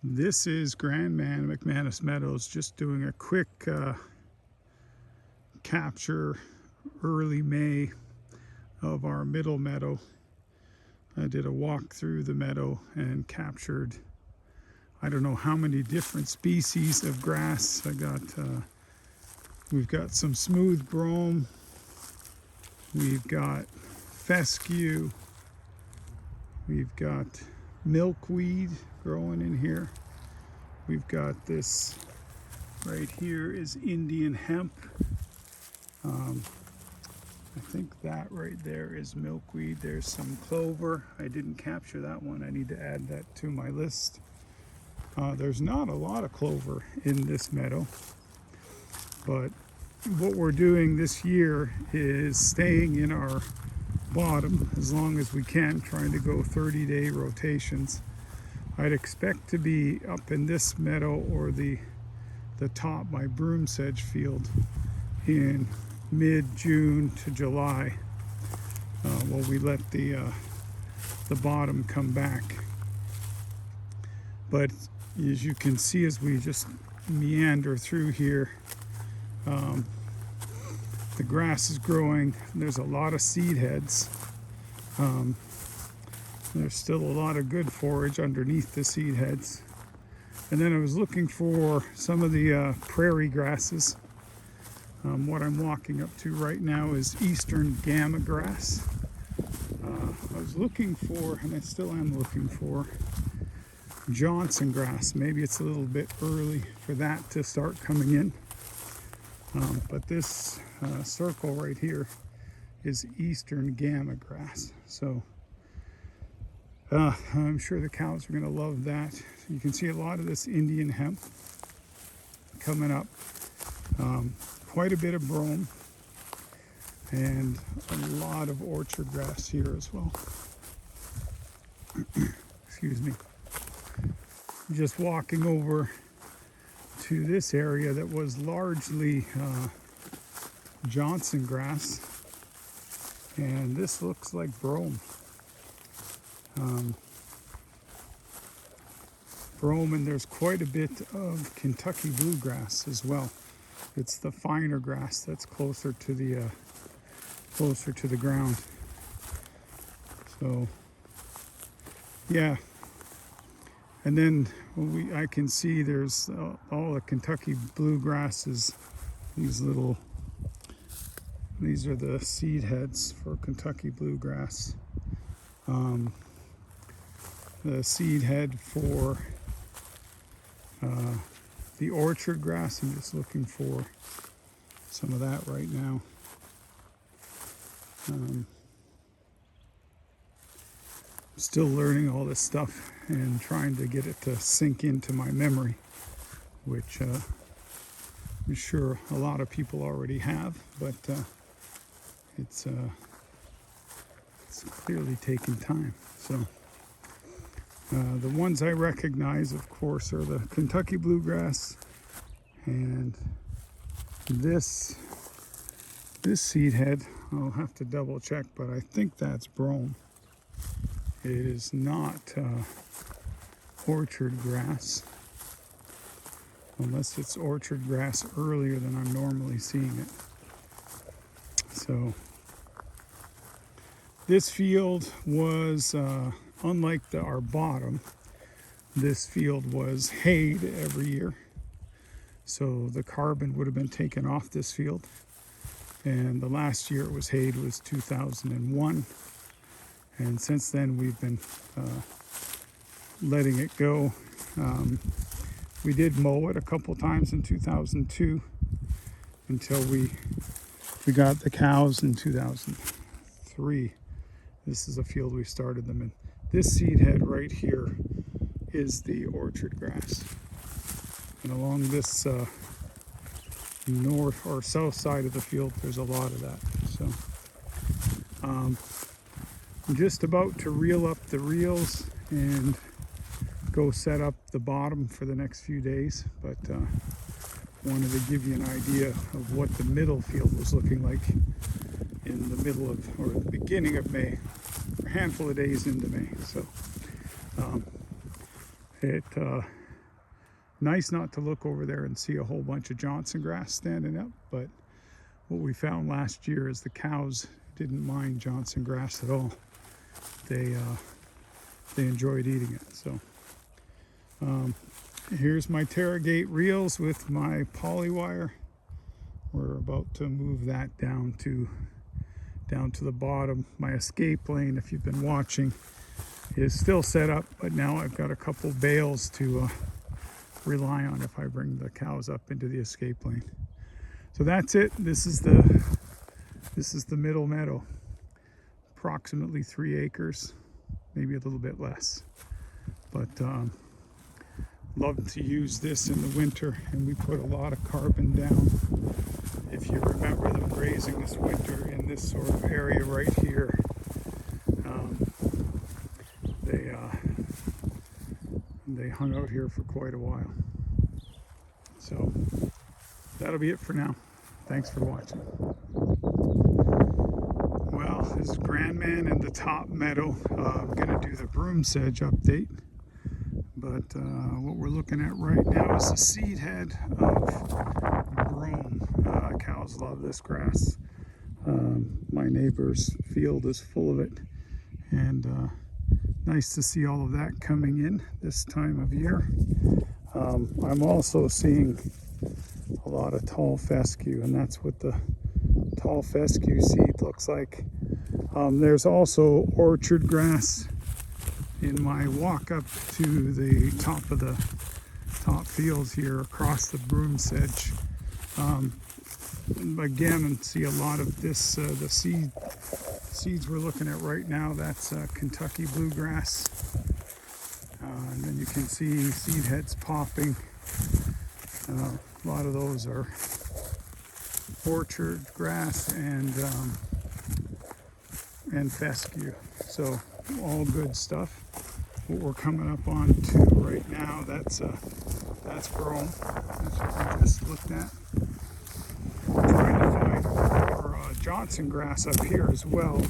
This is GranMan McManus Meadows, just doing a quick capture early May of our middle meadow. I did a walk through the meadow and captured I don't know how many different species of grass. We've got some smooth brome, we've got fescue, we've got milkweed growing in here. We've got this right here is Indian hemp. I think that right there is milkweed. There's some clover. I didn't capture that one. I need to add that to my list. There's not a lot of clover in this meadow, but what we're doing this year is staying in our bottom as long as we can, trying to go 30-day rotations. I'd expect to be up in this meadow or the top, my broom sedge field, in mid-June to July, while we let the bottom come back. But as you can see, as we just meander through here, the grass is growing. There's a lot of seed heads. There's still a lot of good forage underneath the seed heads. And then I was looking for some of the prairie grasses. What I'm walking up to right now is eastern gamma grass. I was looking for, and I still am looking for, Johnson grass. Maybe it's a little bit early for that to start coming in. But this circle right here is eastern gamma grass. So I'm sure the cows are going to love that. You can see a lot of this Indian hemp coming up. Quite a bit of brome and a lot of orchard grass here as well. Excuse me. Just walking over to this area that was largely Johnson grass, and this looks like brome. Brome, and there's quite a bit of Kentucky bluegrass as well. It's the finer grass that's closer to the ground. So yeah, and then I can see there's all the Kentucky bluegrasses. These are the seed heads for Kentucky bluegrass. The seed head for the orchard grass. I'm just looking for some of that right now. Still learning all this stuff and trying to get it to sink into my memory, which I'm sure a lot of people already have, but it's clearly taking time. So the ones I recognize, of course, are the Kentucky bluegrass, and this seed head, I'll have to double check, but I think that's brome. It is not orchard grass, unless it's orchard grass earlier than I'm normally seeing it. So this field was, unlike our bottom, this field was hayed every year. So the carbon would have been taken off this field. And the last year it was hayed was 2001. And since then we've been letting it go. We did mow it a couple times in 2002 until we got the cows in 2003. This is a field we started them in. This seed head right here is the orchard grass. And along this north or south side of the field, there's a lot of that. So I'm just about to reel up the reels and go set up the bottom for the next few days, but wanted to give you an idea of what the middle field was looking like in the middle of, or the beginning of May, a handful of days into May. So it Nice not to look over there and see a whole bunch of Johnson grass standing up, but what we found last year is the cows didn't mind Johnson grass at all. They enjoyed eating it. So here's my Terragate reels with my poly wire. We're about to move that down to the bottom. My escape lane, if you've been watching, is still set up, but now I've got a couple bales to rely on if I bring the cows up into the escape lane. So that's it. This is the Middle Meadow. Approximately 3 acres, maybe a little bit less. But love to use this in the winter, and we put a lot of carbon down. If you remember them grazing this winter in this sort of area right here, they hung out here for quite a while. So that'll be it for now. Thanks for watching. Well, this is GranMan in the top meadow. I'm going to do the broom sedge update. But what we're looking at right now is the seed head of broom. Cows love this grass. My neighbor's field is full of it. And nice to see all of that coming in this time of year. I'm also seeing a lot of tall fescue, and that's what the tall fescue seed looks like. There's also orchard grass in my walk up to the top of the top fields here across the broom sedge. Again, and see a lot of this, the seeds we're looking at right now, that's Kentucky bluegrass. And then you can see seed heads popping. A lot of those are orchard grass and fescue. So all good stuff. What we're coming up on to right now, that's broom. That's what we just looked at. Trying to find more Johnson grass up here as well.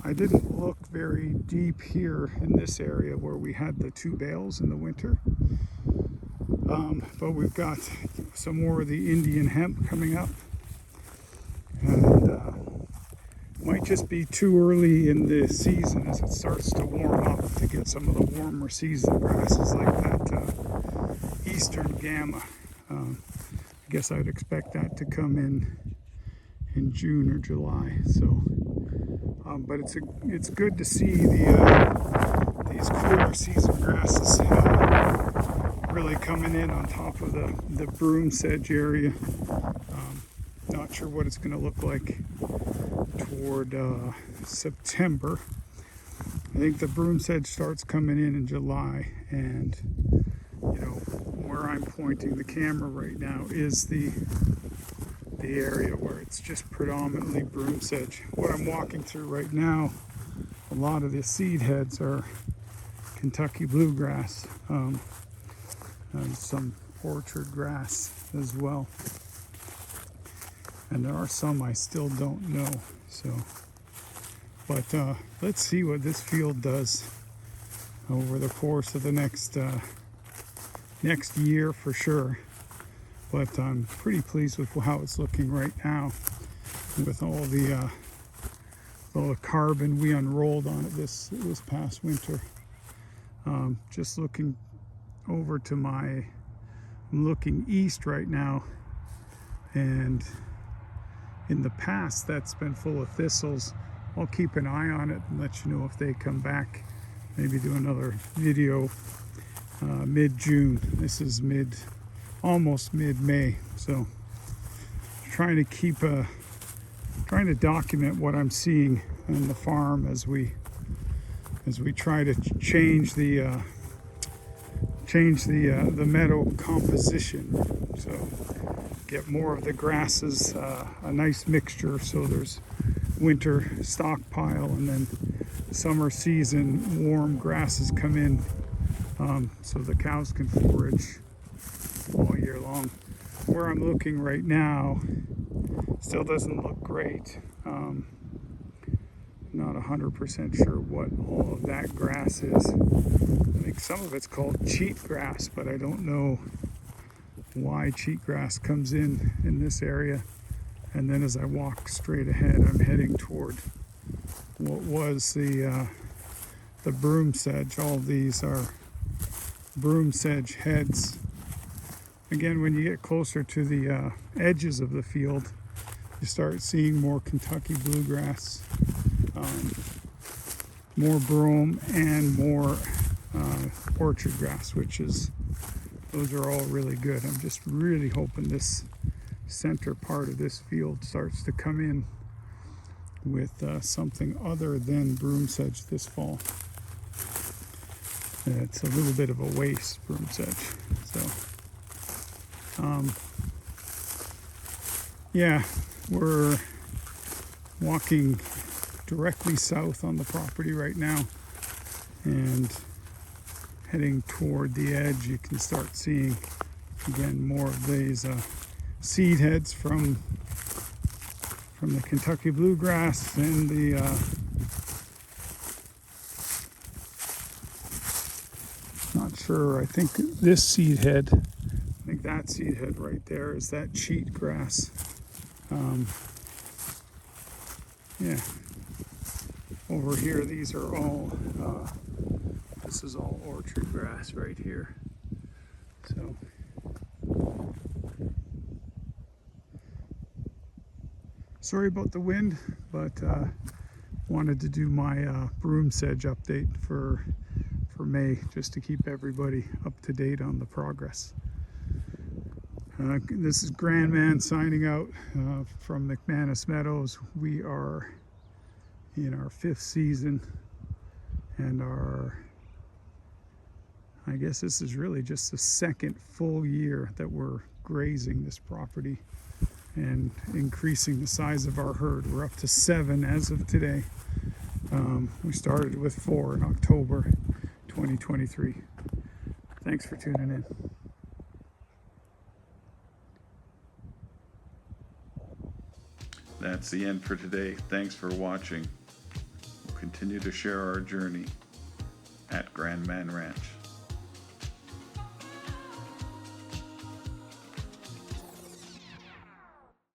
I didn't look very deep here in this area where we had the 2 bales in the winter. But we've got some more of the Indian hemp coming up. And might just be too early in the season as it starts to warm up to get some of the warmer season grasses like that Eastern Gamma. I guess I'd expect that to come in June or July. So, but it's good to see these cooler season grasses really coming in on top of the broom sedge area. Not sure what it's going to look like toward September. I think the broom sedge starts coming in July, and you know where I'm pointing the camera right now is the area where it's just predominantly broom sedge. What I'm walking through right now, a lot of the seed heads are Kentucky bluegrass, and some orchard grass as well. And there are some I still don't know. So, but let's see what this field does over the course of the next year for sure. But I'm pretty pleased with how it's looking right now, with all the carbon we unrolled on it this past winter. Just looking over to I'm looking east right now, and in the past that's been full of thistles. I'll keep an eye on it and let you know if they come back. Maybe do another video mid-June. This is almost mid-May, so trying to document what I'm seeing on the farm as we try to change the meadow composition. So get more of the grasses, a nice mixture, so there's winter stockpile and then summer season warm grasses come in, so the cows can forage all year long. Where I'm looking right now still doesn't look great. Not 100% sure what all of that grass is. I think some of it's called cheat grass, but I don't know why cheatgrass comes in this area. And then as I walk straight ahead, I'm heading toward what was the broom sedge. All of these are broom sedge heads. Again, when you get closer to the edges of the field, you start seeing more Kentucky bluegrass, more broom, and more orchard grass, those are all really good. I'm just really hoping this center part of this field starts to come in with something other than broom sedge this fall. It's a little bit of a waste, broom sedge. So, yeah, we're walking directly south on the property right now and heading toward the edge. You can start seeing again more of these seed heads from the Kentucky bluegrass and the not sure, I think this seed head, I think that seed head right there is that cheatgrass. Yeah, over here these are all this is all orchard grass right here. So sorry about the wind, but wanted to do my broom sedge update for May, just to keep everybody up to date on the progress. This is GranMan signing out from McManus Meadows. We are in our 5th season, and I guess this is really just the 2nd full year that we're grazing this property and increasing the size of our herd. We're up to 7 as of today. We started with 4 in October 2023. Thanks for tuning in. That's the end for today. Thanks for watching. We'll continue to share our journey at GranMan Ranch.